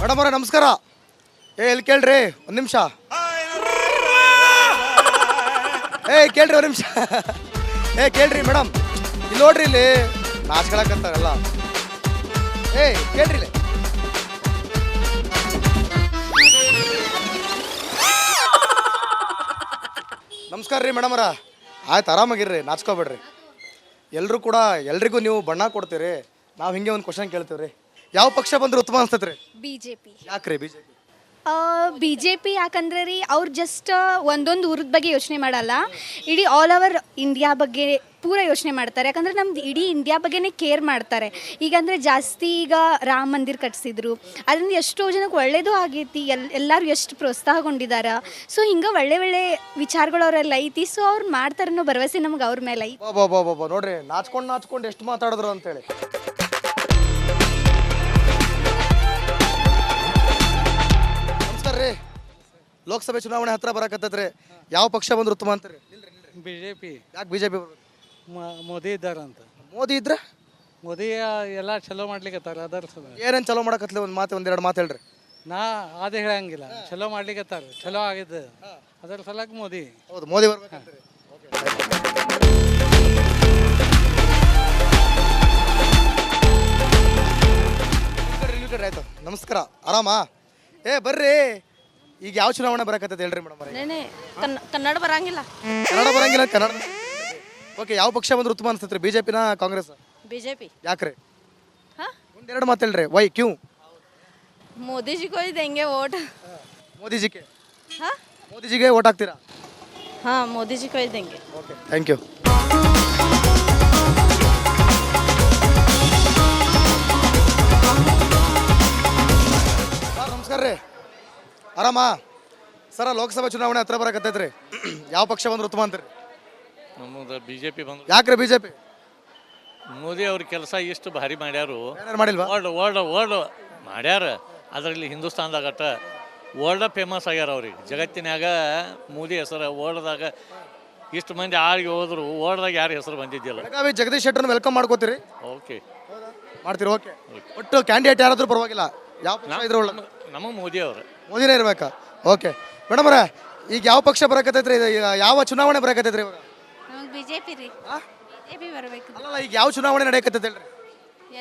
Madam ಅವರೇ ನಮಸ್ಕಾರ. ಇಲ್ಲಿ ಕೇಳ್ರಿ ಒಂದು ನಿಮಿಷ. ಕೇಳ್ರಿ ಒಂದು ನಿಮಿಷ. ಕೇಳ್ರಿ ಮೇಡಮ್, ಇಲ್ಲಿ ನೋಡ್ರಿ, ಇಲ್ಲಿ ನಾಚ್ಕೊಳಕಂತಾರಲ್ಲ. ಕೇಳ್ರಿ ಇಲ್ಲಿ. ನಮಸ್ಕಾರ ರೀ ಮೇಡಮ್ ಅವರ. ಆಯ್ತು, ಆರಾಮಾಗಿರ್ರಿ, ನಾಚ್ಕೋಬೇಡ್ರಿ. ಎಲ್ರಿಗೂ ನೀವು ಬಣ್ಣ ಕೊಡ್ತೀರಿ, ನಾವು ಹಿಂಗೆ ಒಂದು ಕ್ವಶನ್ ಕೇಳ್ತೀವಿ ರೀ. ಯಾವ ಪಕ್ಷ ಬಂದ್ರೆ ಉತ್ತಮ ಅನ್ಸ್ತೈತ್ರಿ? ಬಿಜೆಪಿ. ಯಾಕ್ರಿ ಬಿಜೆಪಿ? ಬಿಜೆಪಿ ಯಾಕಂದ್ರೆ ರೀ ಅವ್ರು ಜಸ್ಟ್ ಒಂದೊಂದು ಊರದ ಬಗ್ಗೆ ಯೋಚನೆ ಮಾಡಲ್ಲ, ಇಡೀ ಆಲ್ ಓವರ್ ಇಂಡಿಯಾ ಬಗ್ಗೆ ಪೂರ ಯೋಚನೆ ಮಾಡ್ತಾರೆ. ಯಾಕಂದ್ರೆ ನಮ್ದು ಇಡೀ ಇಂಡಿಯಾ ಬಗ್ಗೆನೇ ಕೇರ್ ಮಾಡ್ತಾರೆ. ಈಗಂದರೆ ಜಾಸ್ತಿ ಈಗ ರಾಮ ಮಂದಿರ ಕಟ್ಸಿದ್ರು, ಅದರಿಂದ ಎಷ್ಟೋ ಜನಕ್ಕೆ ಒಳ್ಳೇದು ಆಗೈತಿ. ಎಲ್ಲರೂ ಎಷ್ಟು ಪ್ರೋತ್ಸಾಹಗೊಂಡಿದ್ದಾರೆ. ಸೊ ಹಿಂಗೆ ಒಳ್ಳೆ ವಿಚಾರಗಳು ಅವರೆಲ್ಲ ಐತಿ. ಸೊ ಅವ್ರು ಮಾಡ್ತಾರೆ ಅನ್ನೋ ಭರವಸೆ ನಮ್ಗೆ ಅವ್ರ ಮೇಲೆ ಐತಿ. ಬಾಬಾ ನೋಡ್ರಿ, ನಾಚ್ಕೊಂಡು ಎಷ್ಟು ಮಾತಾಡಿದ್ರು ಅಂತೇಳಿ. ನಮಸ್ಕಾರ ರೀ. ಲೋಕಸಭೆ ಚುನಾವಣೆ ಹತ್ರ ಬರಕತ್ತೈತ್ರಿ. ಯಾವ ಪಕ್ಷ ಬಂದ್ರೆ ಉತ್ತಮ ಅಂತೀರಿ? ಬಿಜೆಪಿ. ಯಾಕೆ ಬಿಜೆಪಿ? ಮೋದಿ ಇದ್ದಾರಂತ. ಮೋದಿ ಇದ್ರೆ ಮೋದಿ ಎಲ್ಲ ಚಲೋ ಮಾಡ್ಲಿಕ್ಕತ್ತಾರ. ಅದರ ಏನೇನು ಚಲೋ ಮಾಡಕತ್ಲಿ? ಒಂದೆರಡು ಮಾತು ಹೇಳ್ರಿ. ನಾ ಅದೇ ಹೇಳಂಗಿಲ್ಲ, ಚಲೋ ಮಾಡ್ಲಿಕ್ಕತ್ತಾರ, ಚಲೋ ಆಗಿದ್ದು. ಅದರ ಸಲಕ್ಕೆ ಮೋದಿ. ಹೌದು, ಮೋದಿ ಬರ್ಬೇಕಂತೀರಿ. ಆಯ್ತು, ನಮಸ್ಕಾರ. ಆರಾಮಾ? ಬರ್ರಿ. ಈಗ ಯಾವ ಚುನಾವಣೆ ಬರಕತ್ತೈತೆ ಹೇಳ್ರಿ ಮೇಡಮ್. ಕನ್ನಡ ಬರಂಗಿಲ್ಲ. ಕನ್ನಡ. ಓಕೆ, ಯಾವ ಪಕ್ಷ ಬಂದ್ರೆ ಉತ್ತಮ ಅನ್ಸ್ತೈತ್ರಿ? ಬಿಜೆಪಿನ ಕಾಂಗ್ರೆಸ್? ಬಿಜೆಪಿ. ಯಾಕ್ರಿ? ಒಂದೆರಡು ಮಾತು ಹೇಳ್ರಿ. Y Q? मोदी जी को ही देंगे वोट. ಮೋದಿಜಿಗೆ? हाँ ಮೋದಿಜಿಗೆ ವೋಟ್ ಹಾಕ್ತೀರಾ? हाँ मोदी जी को ही देंगे. Okay, thank you. ಸರ್ ನಮಸ್ಕಾರ ರೀ. ಆರಾಮಾ ಸರ? ಲೋಕಸಭೆ ಚುನಾವಣೆ ಹತ್ರ ಬರಕತ್ತೈತ್ರಿ. ಯಾವ ಪಕ್ಷ ಬಂದ್ರೆ ಉತ್ತಮ ಅಂತೀರಿ? ನಮ್ಮದು ಬಿಜೆಪಿ ಬಂದ್ರು. ಯಾಕ್ರಿ ಬಿಜೆಪಿ? ಮೋದಿ ಅವ್ರ ಕೆಲಸ ಎಷ್ಟು ಭಾರಿ ಮಾಡ್ಯಾರು. ಏನಾರು ಮಾಡಿಲ್ವಾ? ವರ್ಲ್ಡ್ ಮಾಡ್ಯಾರ. ಅದರಲ್ಲಿ ಹಿಂದೂಸ್ತಾನದಾಗಟ್ಟ ವರ್ಲ್ಡ್ ಫೇಮಸ್ ಆಗ್ಯಾರ ಅವ್ರಿಗೆ. ಜಗತ್ತಿನಾಗ ಮೋದಿ ಹೆಸರು ವರ್ಲ್ಡ್ದಾಗ ಇಷ್ಟು ಮಂದಿ ಆಗಿ ಹೋದ್ರು ವರ್ಲ್ಡ್ದಾಗ ಯಾರ ಹೆಸರು ಬಂದಿದ್ದಿಲ್ಲ. ಬೆಳಗಾವಿ ಜಗದೀಶ್ ಶೆಟ್ಟರ್ನ ವೆಲ್ಕಮ್ ಮಾಡ್ಕೋತೀರಿ? ಓಕೆ, ಮಾಡ್ತೀರಿ. ಓಕೆ, ಒಟ್ಟು ಕ್ಯಾಂಡಿಡೇಟ್ ಯಾರಾದ್ರೂ ಪರವಾಗಿಲ್ಲ, ಯಾವ ಪಕ್ಷ ಇದ್ರ ಒಳ್ಳೆ? ನಮ್ಮ ಮೋದಿ ಅವರು. ಮೋದಿನೇ ಇರ್ಬೇಕಾ? ಓಕೆ ಮೇಡಮ್ ಅವರ, ಈಗ ಯಾವ ಪಕ್ಷ ಬರಕತ್ತೈತ್ರಿ? ಯಾವ ಚುನಾವಣೆ ಬರಕತ್ತೈತ್ರಿ ಇವಾಗ? ಬಿಜೆಪಿ ರೀ. ಬಿಜೆಪಿ ಬರಬೇಕು. ಅಲ್ಲ, ಈಗ ಯಾವ ಚುನಾವಣೆ ನಡೆಯಕತ್ತೈತೆ ಹೇಳ್ರಿ?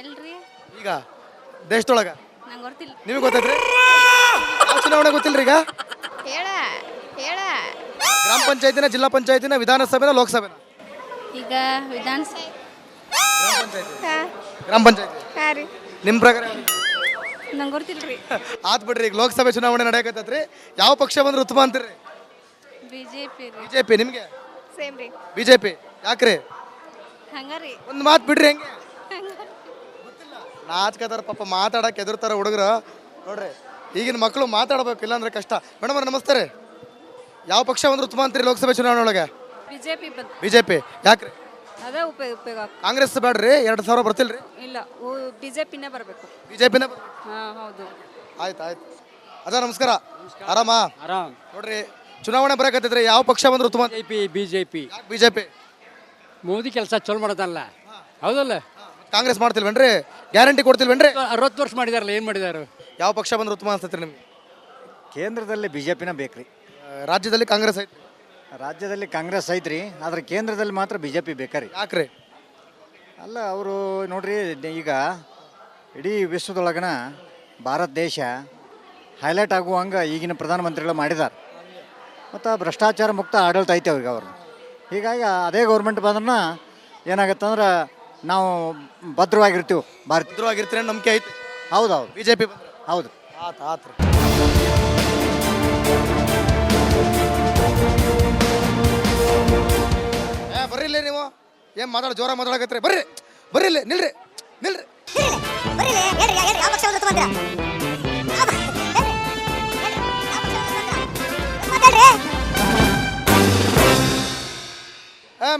ಎಲ್ರಿ ಈಗ ದೇಶದೊಳಗ ನಂಗೆ ಗೊತ್ತಿಲ್ಲ. ನಿಮಗೆ ಗೊತ್ತೈತ್ರಿ? ಯಾವ ಚುನಾವಣೆ ಗೊತ್ತಿಲ್ರಿ ಈಗ? ಹೇಳ ಗ್ರಾಮ ಪಂಚಾಯತಿನ, ಜಿಲ್ಲಾ ಪಂಚಾಯತಿನ, ವಿಧಾನಸಭೆನ, ಲೋಕಸಭೆನ? ಈಗ ವಿಧಾನಸಭೆ. ಗ್ರಾಮ ಪಂಚಾಯತಿ. ಹಾಂ ರೀ. ನಿಮ್ಮ ಪ್ರಕಾರ ನಂಗೆ ಗೊತ್ತಿಲ್ರಿ. ಆತ್ ಬಿಡ್ರಿ. ಈಗ ಲೋಕಸಭೆ ಚುನಾವಣೆ ನಡೆಯಕತ್ತೈತ್ರಿ. ಯಾವ ಪಕ್ಷ ಬಂದ್ರೆ ಉತ್ತಮ ಅಂತೀರಿ? ಬಿಜೆಪಿ ರೀ. ಬಿಜೆಪಿ. ನಿಮಗೆ? ಸೇಮ್ ರೀ. ಬಿಜೆಪಿ. ಯಾಕ್ರಿ? ಹಂಗಾರಿ. ಒಂದು ಮಾತು ಬಿಡ್ರಿ. ಹೆಂಗೆ ನಾಚ್ಕತಾರ ಪಾಪ, ಮಾತಾಡಕ್ಕೆ ಎದುರ್ತಾರ ಹುಡುಗರು. ನೋಡ್ರಿ, ಈಗಿನ ಮಕ್ಕಳು ಮಾತಾಡ್ಬೇಕು, ಇಲ್ಲಾಂದ್ರೆ ಕಷ್ಟ. ಮೇಡಮ್ ಅವ್ರ ನಮಸ್ತೆ ರೀ. ಯಾವ ಪಕ್ಷ ಬಂದ್ರೆ ಉತ್ತಮ ಅಂತೀರಿ ಲೋಕಸಭೆ ಚುನಾವಣೆ ಒಳಗೆ? ಬಿಜೆಪಿ. ಬಿಜೆಪಿ. ಯಾಕ್ರಿ? ಅದೇ ಉಪಯೋಗ. ಕಾಂಗ್ರೆಸ್ ಬೇಡ್ರಿ? 2,000 ಬರ್ತಿಲ್ರಿ? ಇಲ್ಲ, ಬಿಜೆಪಿನೇ ಬರಬೇಕು. ಬಿಜೆಪಿನ? ಹಾಂ ಹೌದು. ಆಯ್ತು. ಅದ ನಮಸ್ಕಾರ. ಆರಾಮಾ? ಆರಾಮ್. ನೋಡ್ರಿ, ಚುನಾವಣೆ ಬರಕತ್ತೈತ್ರಿ. ಯಾವ ಪಕ್ಷ ಬಂದ್ರೆ ಉತ್ತಮ? ಬಿಜೆಪಿ. ಬಿಜೆಪಿ. ಮೋದಿ ಕೆಲಸ ಚಲೋ ಮಾಡೋದಲ್ಲ, ಹೌದಲ್ಲ? ಕಾಂಗ್ರೆಸ್ ಮಾಡ್ತಿಲ್ವೇನ್ರಿ? ಗ್ಯಾರಂಟಿ ಕೊಡ್ತಿಲ್ವೇನ್ರಿ? 60 ವರ್ಷ ಮಾಡಿದಾರಲ್ಲ, ಏನು ಮಾಡಿದಾರು? ಯಾವ ಪಕ್ಷ ಬಂದ್ರೆ ಉತ್ತಮ ಅನ್ಸ್ತೈತ್ರಿ ನಿಮ್ಗೆ? ಕೇಂದ್ರದಲ್ಲಿ ಬಿಜೆಪಿನ ಬೇಕ್ರಿ. ರಾಜ್ಯದಲ್ಲಿ ಕಾಂಗ್ರೆಸ್ ಐತಿ. ರಾಜ್ಯದಲ್ಲಿ ಕಾಂಗ್ರೆಸ್ ಐತ್ರಿ, ಆದ್ರೆ ಕೇಂದ್ರದಲ್ಲಿ ಮಾತ್ರ ಬಿಜೆಪಿ ಬೇಕಾರಿ. ಯಾಕ್ರಿ? ಅಲ್ಲ, ಅವರು ನೋಡ್ರಿ, ಈಗ ಇಡೀ ವಿಶ್ವದೊಳಗನ ಭಾರತ ದೇಶ ಹೈಲೈಟ್ ಆಗುವಂಗೆ ಈಗಿನ ಪ್ರಧಾನಮಂತ್ರಿಗಳು ಮಾಡಿದ್ದಾರೆ. ಮತ್ತು ಭ್ರಷ್ಟಾಚಾರ ಮುಕ್ತ ಆಡಳಿತ ಐತೆ ಅವ್ರಿಗೆ ಅವರು. ಹೀಗಾಗಿ ಅದೇ ಗೌರ್ಮೆಂಟ್ ಬಂದ್ರನ್ನ ಏನಾಗತ್ತಂದ್ರೆ ನಾವು ಭದ್ರವಾಗಿರ್ತೀವಿ. ಭದ್ರವಾಗಿರ್ತೀರಿ ನಂಬಿಕೆ ಐತಿ. ಹೌದೌದು. ಬಿಜೆಪಿ ಹೌದು. ಆತ್ರಿ. ಬರ್ರಿ ಇಲ್ಲಿ. ನೀವು ಏನ್ ಜೋರ ಮಾತಾಡಕತ್ರಿ? ಬರ್ರಿ ಇಲ್ಲಿ. ನಿಲ್ರಿ.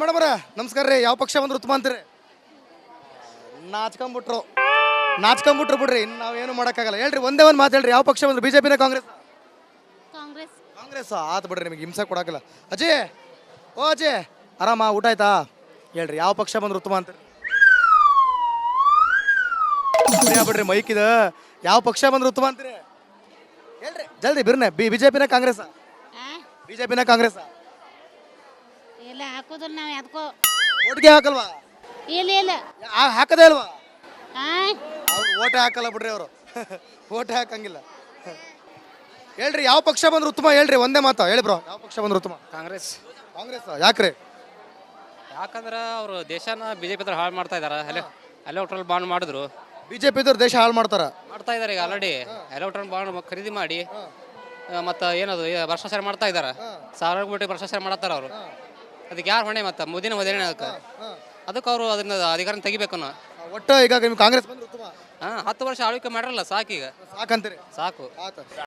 ಮೇಡಮ್ ಅವ್ರ ನಮಸ್ಕಾರ ರೀ. ಯಾವ ಪಕ್ಷ ಬಂದ್ರೆ ಉತ್ತಮ ಅಂತೀರಿ? ನಾಚ್ಕೊಂಬಿಟ್ರು ಬಿಡ್ರಿ, ಇನ್ನು ನಾವೇನು ಮಾಡೋಕ್ಕಾಗಲ್ಲ. ಹೇಳ್ರಿ, ಒಂದೇ ಒಂದು ಮಾತು ಹೇಳ್ರಿ. ಯಾವ ಪಕ್ಷ ಬಂದ್ರೆ? ಬಿಜೆಪಿನ ಕಾಂಗ್ರೆಸ್? ಕಾಂಗ್ರೆಸ್. ಆತು ಬಿಡ್ರಿ, ನಿಮಗೆ ಹಿಂಸೆ ಕೊಡೋಕ್ಕಿಲ್ಲ. ಅಜಯ್, ಅಜಯ್ ಆರಾಮ? ಊಟ ಆಯ್ತಾ? ಹೇಳ್ರಿ, ಯಾವ ಪಕ್ಷ ಬಂದ್ರೆ ಉತ್ತಮ ಅಂತೀರಿ? ಬಿಡ್ರಿ, ಮೈಕ್ ಇದೆ. ಯಾವ ಪಕ್ಷ ಬಂದ್ರೆ ಉತ್ತಮ ಅಂತೀರಿ? ಜಲ್ದಿ ಬಿರ್ನೆ ಬಿಜೆಪಿನ ಕಾಂಗ್ರೆಸ್ ಬಿಜೆಪಿನ ಕಾಂಗ್ರೆಸ್ ಇಲ್ಲ ಹಾಕೋದಿಲ್ಲ ನಾವು ಯಾವ್ದಕ್ಕೋ ಓಟ್ಗೆ ಹಾಕಲ್ವಾ ಇಲ್ಲ ಇಲ್ಲ ಹಾಕದೇ ಇಲ್ವಾ ಹಾಂ ಅವ್ರು ಓಟೇ ಹಾಕಲ್ಲ ಬಿಡ್ರಿ ಅವರು ಓಟೇ ಹಾಕಂಗಿಲ್ಲ ಹೇಳ್ರಿ ಯಾವ ಪಕ್ಷ ಬಂದ್ರೆ ಉತ್ತಮ ಹೇಳ್ರಿ ಒಂದೇ ಮಾತಾ ಹೇಳಿ ಬ್ರೋ ಯಾವ ಪಕ್ಷ ಬಂದ್ರೆ ಉತ್ತಮ ಕಾಂಗ್ರೆಸ್ ಕಾಂಗ್ರೆಸ್ ಯಾಕ್ರಿ ಯಾಕಂದ್ರೆ ಅವರು ದೇಶನ ಬಿಜೆಪಿ ಹತ್ರ ಹಾಳು ಮಾಡ್ತಾ ಇದಾರೆ ಎಲೆಕ್ಟ್ರಲ್ ಬಾಂಡ್ ಮಾಡಿದ್ರು ಬಿಜೆಪಿ ಇದ್ದವ್ರು ದೇಶ ಹಾಳು ಮಾಡ್ತಾರ ಮಾಡ್ತಾ ಇದಾರೆ ಈಗ ಆಲ್ರೆಡಿ ಎಲೆಕ್ಟ್ರಲ್ ಬಾಂಡ್ ಖರೀದಿ ಮಾಡಿ ಮತ್ತು ಏನದು ಭ್ರಷ್ಟಾಚಾರ ಮಾಡ್ತಾ ಇದಾರೆ ಸಾವಿರ ಕೋಟಿ ಭ್ರಷ್ಟಾಚಾರ ಮಾಡತ್ತಾರ ಅವರು ಅದಕ್ಕೆ ಯಾರು ಹೊಣೆ ಮತ್ತು ಮೋದಿನ ಹೊಣೆ ಅದಕ್ಕೆ ಅವರು ಅದನ್ನ ಅಧಿಕಾರ ತೆಗಿಬೇಕು ನಾವು ಒಟ್ಟು ಈಗ ನಿಮ್ಗೆ ಕಾಂಗ್ರೆಸ್ ಬಂದ್ರೆ ಉತ್ತಮ 10 ವರ್ಷ ಆಳ್ವಿಕೆ ಮಾಡಿರಲ್ಲ ಸಾಕೀಗ ಸಾಕಂತೀರಿ ಸಾಕು ಆತ